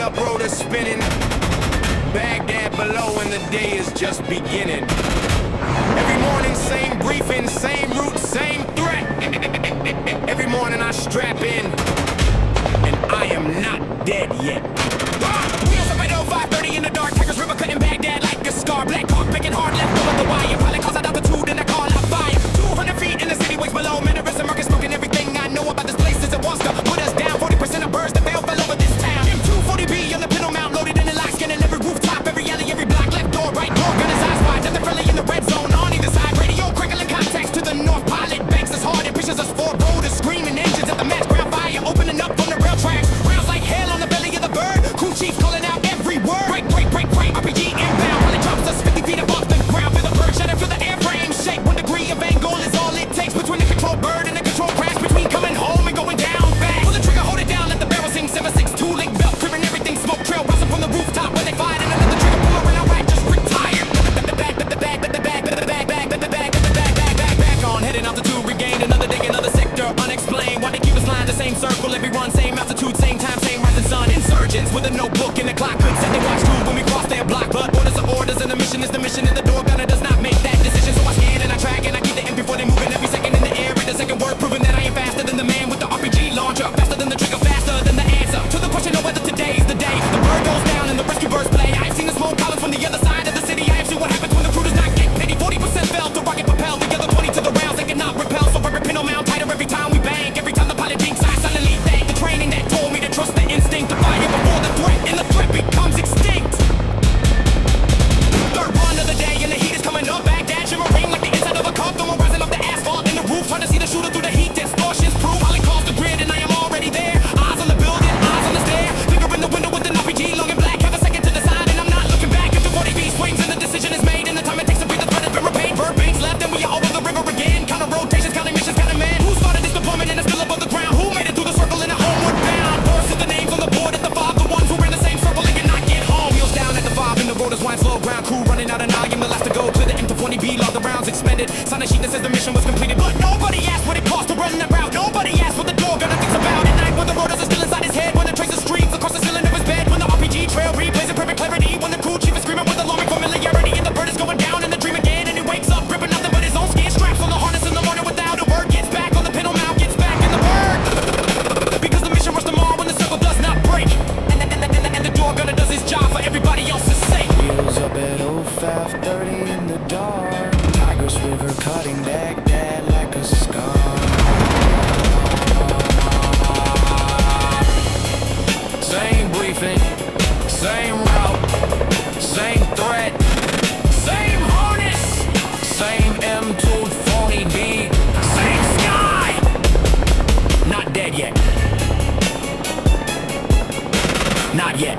up, rotor spinning. Baghdad below and the day is just beginning. Every morning, same briefing, same route, same threat. Every morning I strap in, and I am not dead yet. Wheels up at 05:30 in the dark, Tigers River cutting Baghdad like a scar. Black Hawk making hard left over the wire. Probably cause out altitude and I call out fire. 200 feet in the city, waits below. Mannerism, market smoking. Everything I know about this place is it wants to put us down. 40% of birds that fell over this town. M240B on the pedal mount, loaded in the lock, scanning every rooftop, every alley, every block. Left door, right door, gun his eyes wide. Nothing friendly in the red zone on either side. Radio crackling contacts to the north. Pilot banks us hard and pushes us forward. Rotors screaming, engines at the match ground fire, opening up on the rail tracks. Rounds like hell on the belly of the bird. Crew chief calling out every word. Break, break, break, break. RPG inbound. Pilot drops us 50 feet above the ground. Feel the bird shatter, feel the airframe shake. 1 degree of angle is all it takes between the control bird and the control crash. Between coming home and going down fast. Pull the trigger, hold it down, let the barrel sing. 7.62 link belt, cribbing everything. Smoke trail rising from the rooftop where they fired and another trigger pull around right, just retired. Back on, heading altitude, regain another day, another sector, unexplained. Why they keep us flying the same circle, every run, same altitude, same time, same rising sun. Insurgents with a notebook and a clock could set they watch through when we cross their block. But orders are orders and the mission is the mission, and the door gunner does not make that decision. So I scan and I track and I keep the M before they move in every second in the air. Read the second word, proving that I am faster than the man with the RPG launcher, faster than the trigger, faster than the answer to the question of whether today's the day. The bird goes down and the rescue birds play. I've seen the smoke columns from the other side of the city. I have seen what happens when the crew does not get pity. 40% fell to rocket propel, the other 20 to the rounds they cannot repel. So every pin on mount tighter every time we bang. Every time the pilot jinx, I suddenly thank the training that told me to trust the instinct to fire before the threat, and the threat becomes extinct. Third run of the day and the heat is coming up. Baghdad shimmering like the inside of a cup. Thermal rising off the asphalt in the roof, trying to see the shooter through the heat. Distortions proof. Holly calls the grid and I am already there. Eyes on the building, eyes on the stair. Finger in the window with an RPG, long and black. Have a second to decide and I'm not looking back. If the 40B swings and the decision is made, and the time it takes to breathe, the threat has been repaid. Bird banks left and we are over the river again. Counter rotations, counting missions, counting men. Who started this deployment and is still above the ground? Who made it through the circle and a homeward bound? First is the names on the board at the 5. The ones who ran the same circle and cannot get home. Wheels down at the 5 and the rotors wind slow. Ground crew running out and I am the last to go. Clear the M240B, log the rounds expended. Sign a sheet that says the mission was completed. But nobody asked what it cost to run that route. Nobody asked what the door gunner thinks about. At night when the rotors are still inside his head. When the tracer streams across the ceiling of his bed. When the RPG trail replays in perfect clarity. When the crew chief is screaming with alarming familiarity. And the bird is going down in the dream again. And he wakes up gripping nothing but his own skin. Straps on the harness in the morning without a word. Gets back on the pedal mount, gets back in the bird. Because the mission rushed tomorrow when the circle does not break. And the door gunner does his job for everybody else's sake. Wheels up at 05:30 in the dark. Tigers River cutting Baghdad like a scar. Same briefing, same route, same threat, same harness, same M240B, same sky. Not dead yet. Not yet.